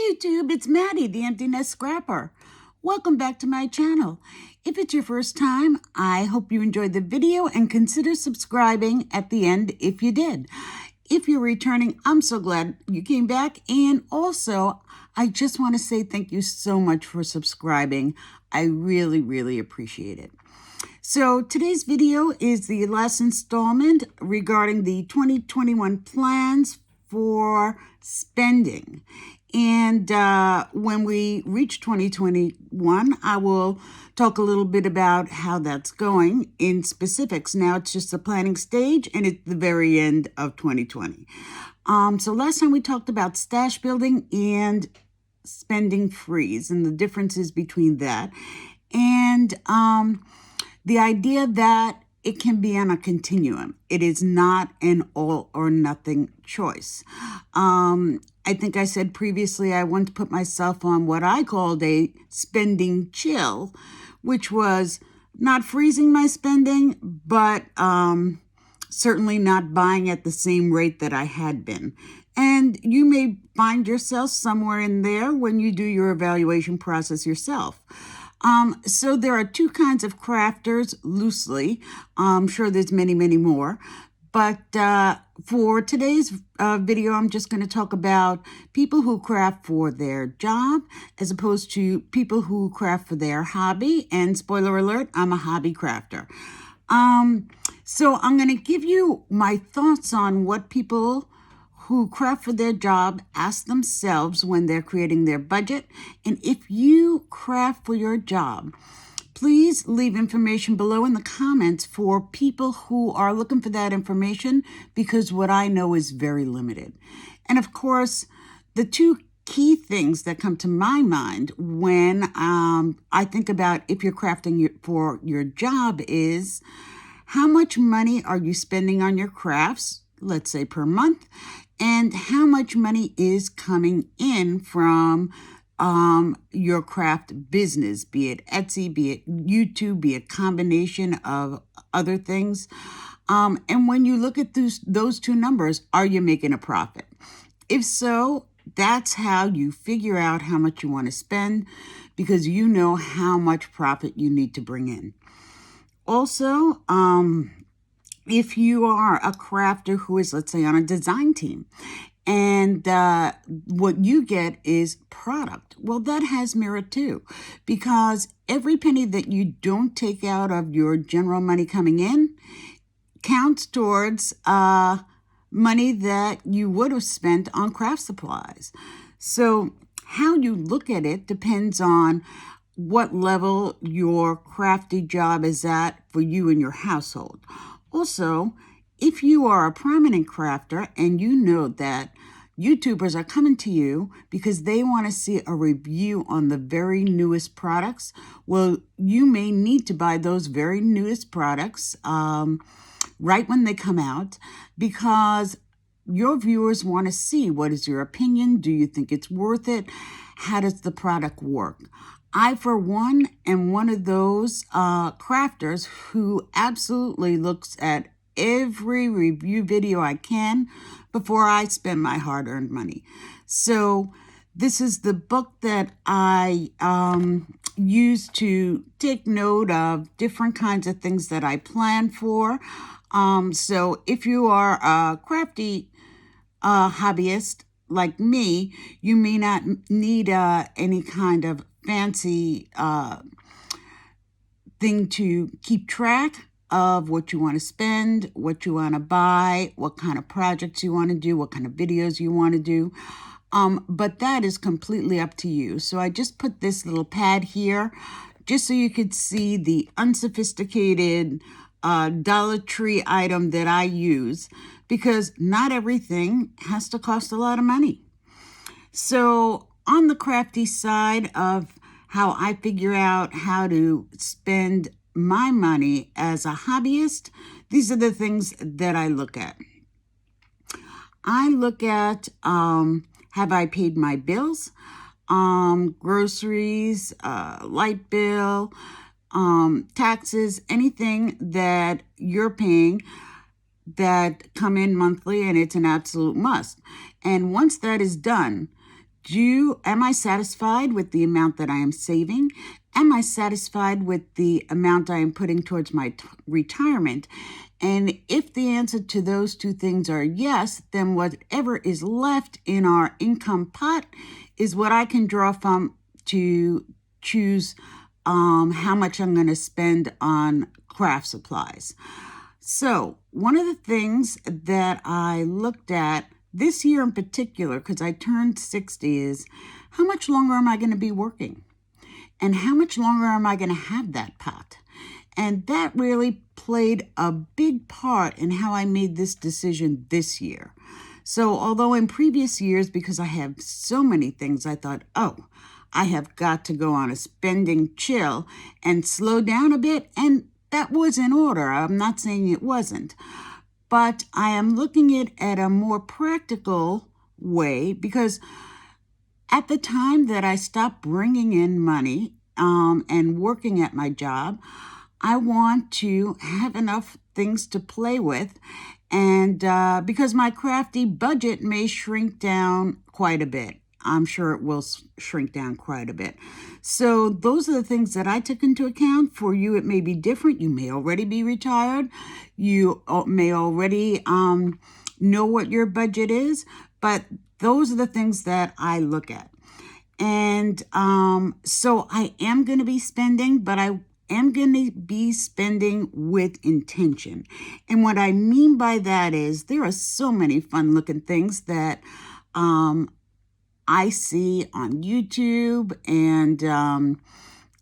YouTube, it's Maddie, the Empty Nest Scrapper. Welcome back to my channel. If it's your first time, I hope you enjoyed the video and consider subscribing at the end if you did. If you're returning, I'm so glad you came back. And also, I just want to say thank you so much for subscribing. I really, really appreciate it. So today's video is the last installment regarding the 2021 plans for spending. And when we reach 2021, I will talk a little bit about how that's going in specifics. Now it's just the planning stage and it's the very end of 2020. So last time we talked about stash building and spending freeze and the differences between that. And the idea that it can be on a continuum. It is not an all or nothing choice. I think I said previously I once put myself on what I called a spending chill, which was not freezing my spending, but certainly not buying at the same rate that I had been. And you may find yourself somewhere in there when you do your evaluation process yourself. So there are two kinds of crafters, loosely. I'm sure there's many, many more. But for today's video, I'm just going to talk about people who craft for their job as opposed to people who craft for their hobby. And spoiler alert, I'm a hobby crafter. So I'm going to give you my thoughts on what people who craft for their job ask themselves when they're creating their budget. And if you craft for your job, please leave information below in the comments for people who are looking for that information, because what I know is very limited. And of course, the two key things that come to my mind when I think about if you're crafting for your job is how much money are you spending on your crafts, let's say per month, and how much money is coming in from your craft business, be it Etsy, be it YouTube, be it a combination of other things. And when you look at those two numbers, are you making a profit? If so, that's how you figure out how much you want to spend, because you know how much profit you need to bring in. Also, if you are a crafter who is, let's say, on a design team, and what you get is product, well, that has merit too, because every penny that you don't take out of your general money coming in counts towards money that you would have spent on craft supplies. So how you look at it depends on what level your crafty job is at for you and your household. Also, if you are a prominent crafter and you know that YouTubers are coming to you because they want to see a review on the very newest products, well, you may need to buy those very newest products right when they come out, because your viewers want to see what is your opinion. Do you think it's worth it? How does the product work? I, for one, am one of those crafters who absolutely looks at every review video I can before I spend my hard-earned money. So this is the book that I use to take note of different kinds of things that I plan for. So if you are a crafty hobbyist like me, you may not need any kind of fancy thing to keep track of what you want to spend, what you want to buy, what kind of projects you want to do, what kind of videos you want to do. But that is completely up to you. So I just put this little pad here just so you could see the unsophisticated Dollar Tree item that I use, because not everything has to cost a lot of money. So on the crafty side of how I figure out how to spend my money as a hobbyist, these are the things that I look at. I look at, have I paid my bills, groceries, light bill, taxes, anything that you're paying that come in monthly, and it's an absolute must. And once that is done, Am I satisfied with the amount that I am saving? Am I satisfied with the amount I am putting towards my retirement? And if the answer to those two things are yes, then whatever is left in our income pot is what I can draw from to choose how much I'm going to spend on craft supplies. So one of the things that I looked at this year in particular, because I turned 60, is how much longer am I going to be working? And how much longer am I going to have that pot? And that really played a big part in how I made this decision this year. So although in previous years, because I have so many things, I thought, oh, I have got to go on a spending chill and slow down a bit. And that was in order. I'm not saying it wasn't. But I am looking at it at a more practical way, because at the time that I stopped bringing in money and working at my job, I want to have enough things to play with. And because my crafty budget may shrink down quite a bit. I'm sure it will shrink down quite a bit. So those are the things that I took into account. For you, it may be different. You may already be retired. You may already know what your budget is. But those are the things that I look at. And so I am going to be spending, but I am going to be spending with intention. And what I mean by that is there are so many fun looking things that I see on YouTube and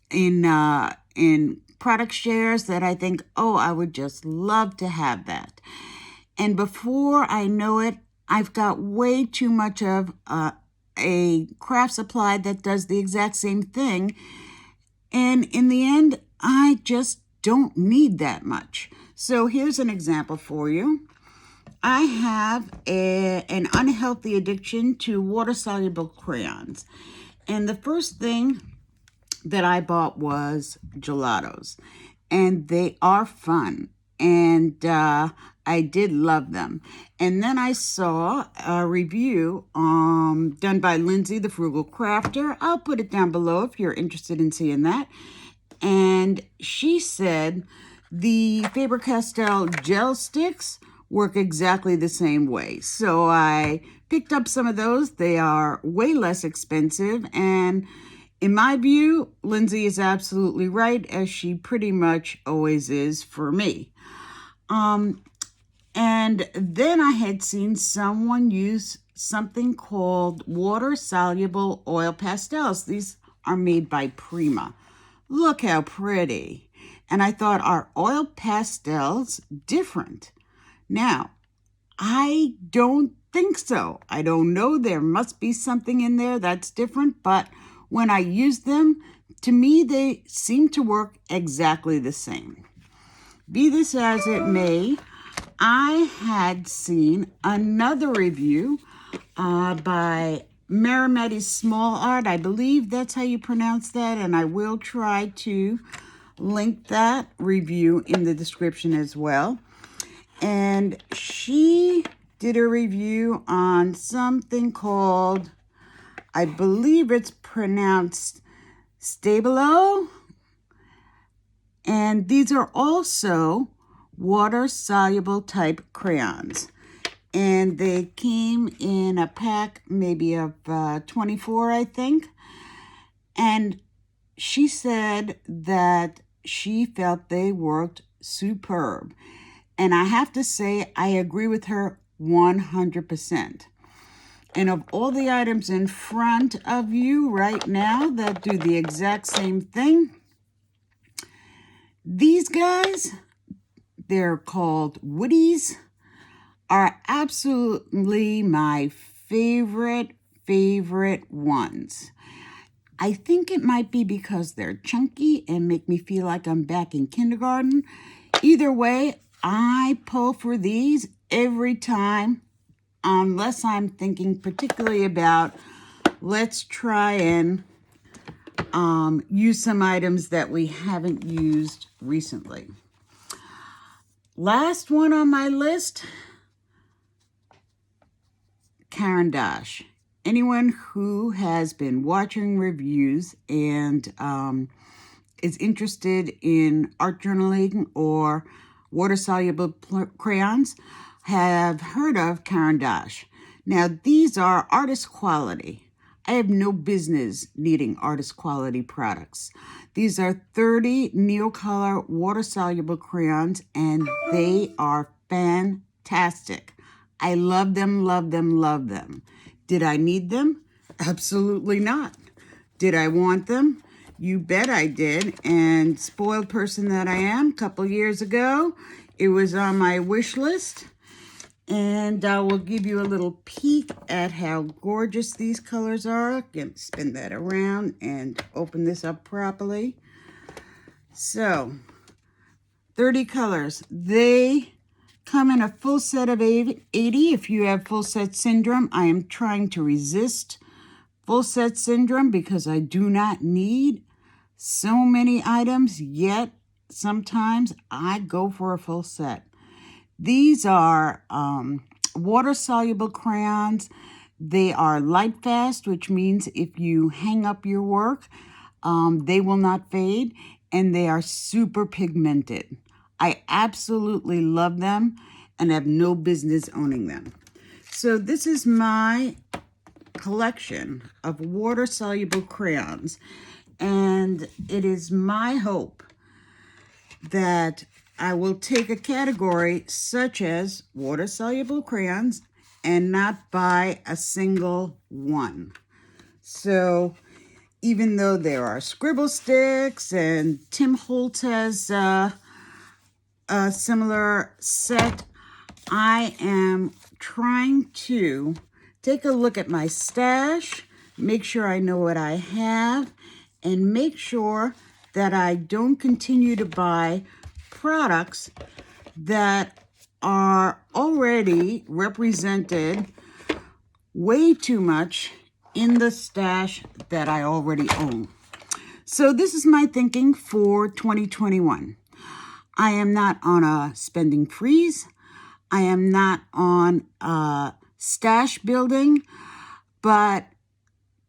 in product shares that I think, oh, I would just love to have that. And before I know it, I've got way too much of a craft supply that does the exact same thing. And in the end, I just don't need that much. So here's an example for you. I have an unhealthy addiction to water-soluble crayons. And the first thing that I bought was Gelatos. And they are fun. And I did love them. And then I saw a review done by Lindsey The Frugal Crafter. I'll put it down below if you're interested in seeing that. And she said the Faber-Castell gel sticks work exactly the same way. So I picked up some of those. They are way less expensive. And in my view, Lindsey is absolutely right, as she pretty much always is for me. And then I had seen someone use something called water-soluble oil pastels. These are made by Prima. Look how pretty. And I thought, are oil pastels different? Now, I don't think so. I don't know. There must be something in there that's different. But when I use them, to me, they seem to work exactly the same. Be this as it may, I had seen another review by Maremismallart. I believe that's how you pronounce that, and I will try to link that review in the description as well. And she did a review on something called, I believe it's pronounced Stabilo. And these are also water-soluble type crayons. And they came in a pack maybe of 24, I think. And she said that she felt they worked superb. And I have to say, I agree with her 100%. And of all the items in front of you right now that do the exact same thing, these guys, they're called Woodies, are absolutely my favorite ones. I think it might be because they're chunky and make me feel like I'm back in kindergarten. Either way, I pull for these every time, unless I'm thinking particularly about, let's try and use some items that we haven't used recently. Last one on my list, Caran d'Ache. anyone who has been watching reviews and is interested in art journaling or water-soluble crayons have heard of Caran d'Ache. Now, these are artist quality. I have no business needing artist quality products. These are 30 Neocolor water-soluble crayons, and they are fantastic. I love them, love them, love them. Did I need them? Absolutely not. Did I want them? You bet I did. And spoiled person that I am, a couple years ago, it was on my wish list. And I will give you a little peek at how gorgeous these colors are. Again, spin that around and open this up properly. So, 30 colors. They come in a full set of 80. If you have full set syndrome, I am trying to resist full set syndrome because I do not need so many items, yet sometimes I go for a full set. These are water-soluble crayons. They are light fast, which means if you hang up your work, they will not fade, and they are super pigmented. I absolutely love them and have no business owning them. So this is my collection of water-soluble crayons, and it is my hope that I will take a category such as water-soluble crayons and not buy a single one. So even though there are scribble sticks and Tim Holtz has a similar set, I am trying to take a look at my stash, make sure I know what I have, and make sure that I don't continue to buy products that are already represented way too much in the stash that I already own. So this is my thinking for 2021. I am not on a spending freeze. I am not on a stash building, but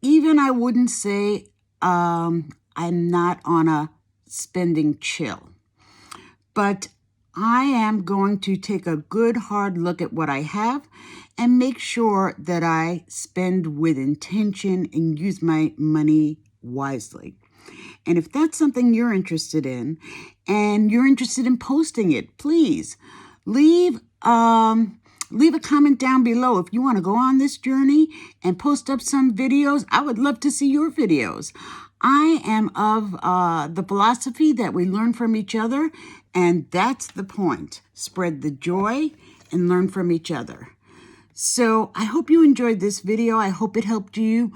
even I wouldn't say I'm not on a spending chill. But I am going to take a good hard look at what I have and make sure that I spend with intention and use my money wisely. And if that's something you're interested in and you're interested in posting it, please leave a comment down below. If you want to go on this journey and post up some videos, I would love to see your videos. I am of the philosophy that we learn from each other, and that's the point. Spread the joy and learn from each other. So I hope you enjoyed this video. I hope it helped you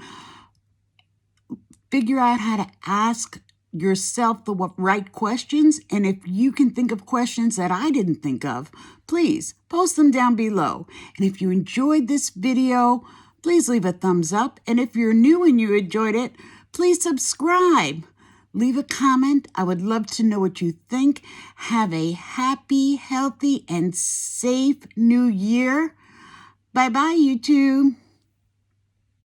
figure out how to ask yourself the right questions. And if you can think of questions that I didn't think of, please post them down below. And if you enjoyed this video, please leave a thumbs up. And if you're new and you enjoyed it, please subscribe. Leave a comment. I would love to know what you think. Have a happy, healthy, and safe new year. Bye-bye, YouTube.